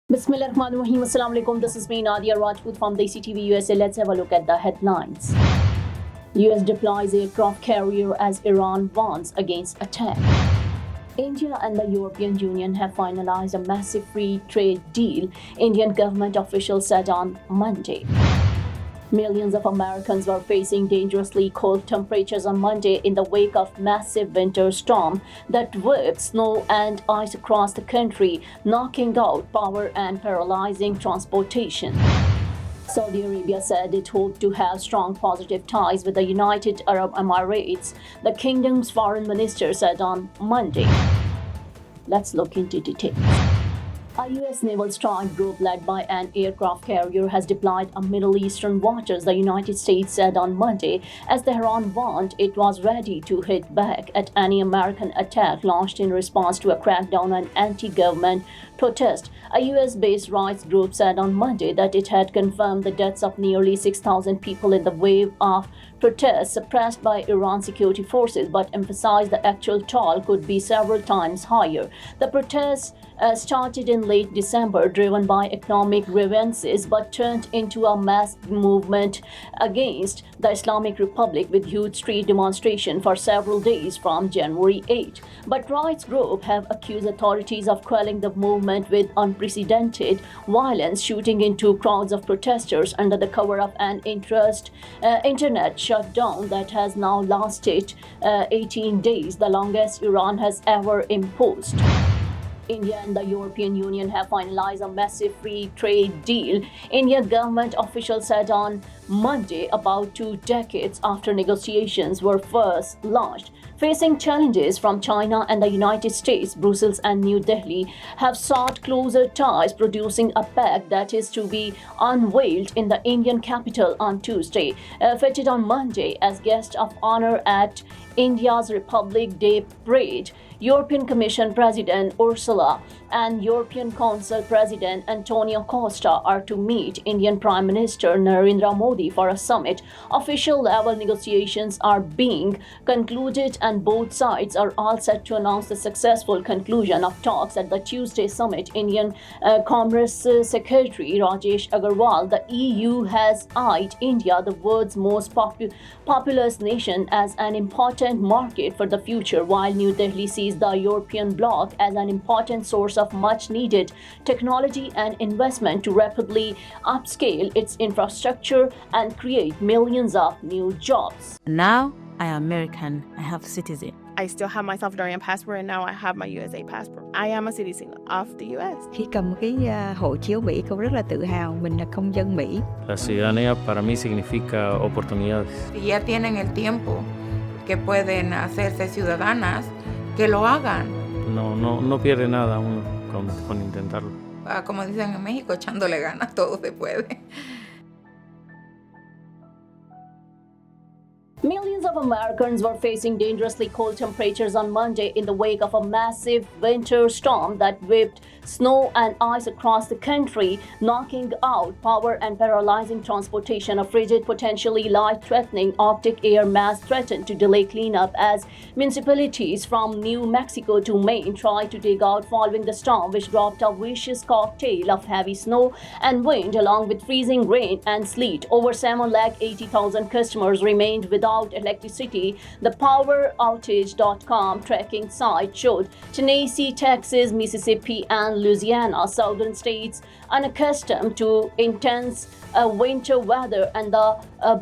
Bismillahirrahmanirrahim. Assalamu alaikum. This is me, Nadia Rajput from DESI TV USA. Let's have a look at the headlines. US deploys aircraft carrier as Iran warns against attack. India and the European Union have finalized a massive free trade deal, Indian government officials said on Monday. Millions of Americans were facing dangerously cold temperatures on Monday in the wake of massive winter storm that whipped snow and ice across the country, knocking out power and paralyzing transportation. Saudi Arabia said it hoped to have strong positive ties with the United Arab Emirates, the kingdom's foreign minister said on Monday. Let's look into details. A U.S. naval strike group led by an aircraft carrier has deployed in Middle Eastern waters, the United States said on Monday, as Tehran warned it was ready to hit back at any American attack launched in response to a crackdown on anti-government protest. A U.S.-based rights group said on Monday that it had confirmed the deaths of nearly 6,000 people in the wave of protests suppressed by Iran security forces, but emphasized the actual toll could be several times higher. The protests started in late December, driven by economic grievances, but turned into a mass movement against the Islamic Republic with huge street demonstration for several days from January 8. But rights groups have accused authorities of quelling the movement with unprecedented violence, shooting into crowds of protesters under the cover of an internet shutdown that has now lasted 18 days, the longest Iran has ever imposed. India and the European Union have finalized a massive free trade deal, Indian government officials said on Monday, about 2 decades after negotiations were first launched. Facing challenges from China and the United States, Brussels and New Delhi have sought closer ties, producing a pact that is to be unveiled in the Indian capital on Tuesday. Feted on Monday as guest of honor at India's Republic Day parade, European Commission President Ursula and European Council President Antonio Costa are to meet Indian Prime Minister Narendra Modi for a summit. Official level negotiations are being concluded and both sides are all set to announce the successful conclusion of talks at the Tuesday summit. Indian Commerce Secretary Rajesh Agarwal, the EU has eyed India, the world's most populous nation, as an important market for the future, while New Delhi sees the European bloc as an important source of much needed technology and investment to rapidly upscale its infrastructure and create millions of new jobs. Now I am American. I have citizen. I still have my Salvadorian passport and now I have my USA passport. I am a citizen of the US. Khi cầm cái hộ chiếu Mỹ, con rất là tự hào mình là công dân Mỹ. La ciudadanía para mí significa oportunidades. Si ya tienen el tiempo que pueden hacerse ciudadanas, que lo hagan. No pierde nada uno con intentarlo. Como dicen en México, echándole ganas todo se puede. Millions of Americans were facing dangerously cold temperatures on Monday in the wake of a massive winter storm that whipped snow and ice across the country, knocking out power and paralyzing transportation. A frigid, potentially life-threatening Arctic air mass threatened to delay cleanup as municipalities from New Mexico to Maine tried to dig out following the storm, which dropped a vicious cocktail of heavy snow and wind along with freezing rain and sleet. Over 780,000 customers remained without electricity, the powerhouses.com tracking site showed. Tennessee, Texas, Mississippi, and Louisiana, southern states unaccustomed to intense winter weather and the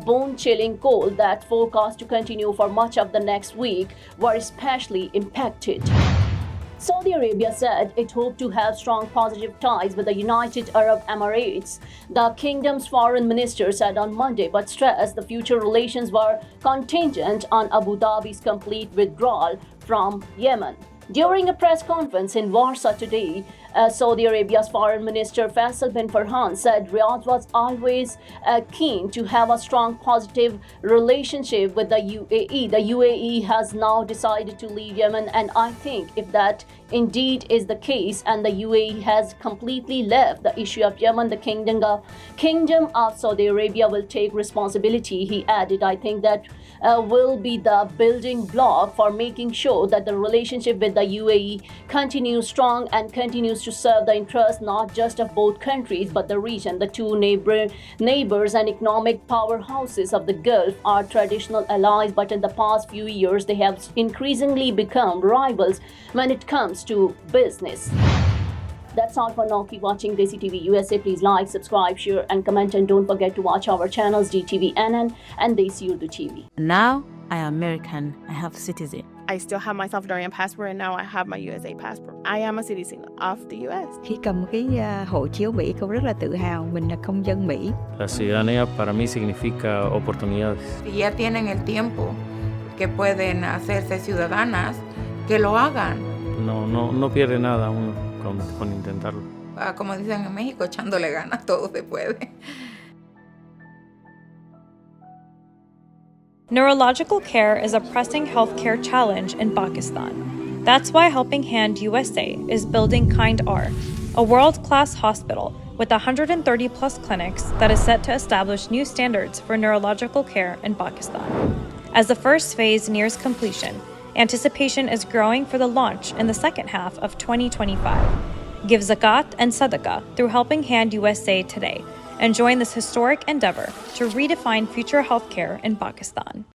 bone-chilling cold that forecast to continue for much of the next week, were especially impacted. Saudi Arabia said it hoped to have strong positive ties with the United Arab Emirates, the kingdom's foreign minister said on Monday, but stressed the future relations were contingent on Abu Dhabi's complete withdrawal from Yemen. During a press conference in Warsaw today, Saudi Arabia's Foreign Minister Faisal bin Farhan said Riyadh was always keen to have a strong positive relationship with the UAE. The UAE has now decided to leave Yemen, and I think if that indeed is the case and the UAE has completely left the issue of Yemen, the Kingdom of Saudi Arabia will take responsibility, he added. I think that will be the building block for making sure that the relationship with the UAE continues strong and continues to serve the interests not just of both countries but the region. The two neighbors and economic powerhouses of the Gulf are traditional allies, but in the past few years they have increasingly become rivals when it comes to business. That's all for now. Keep watching Desi TV USA. Please like, subscribe, share and comment, and don't forget to watch our channels DTVNN and Desi Urdu TV. Now I am American. I have citizen. I still have my Salvadorian passport and now I have my USA passport. I am a citizen of the US. Khi cầm cái hộ chiếu Mỹ, con rất là tự hào mình là công dân Mỹ. La ciudadanía para mí significa oportunidades. Si ya tienen el tiempo que pueden hacerse ciudadanas, que lo hagan. No pierde nada uno con intentarlo. Como dicen en México, echándole ganas, todo se puede. Neurological care is a pressing healthcare challenge in Pakistan. That's why Helping Hand USA is building Kind R, a world-class hospital with 130 plus clinics that is set to establish new standards for neurological care in Pakistan. As the first phase nears completion, anticipation is growing for the launch in the second half of 2025. Give zakat and sadaqah through Helping Hand USA today and join this historic endeavor to redefine future healthcare in Pakistan.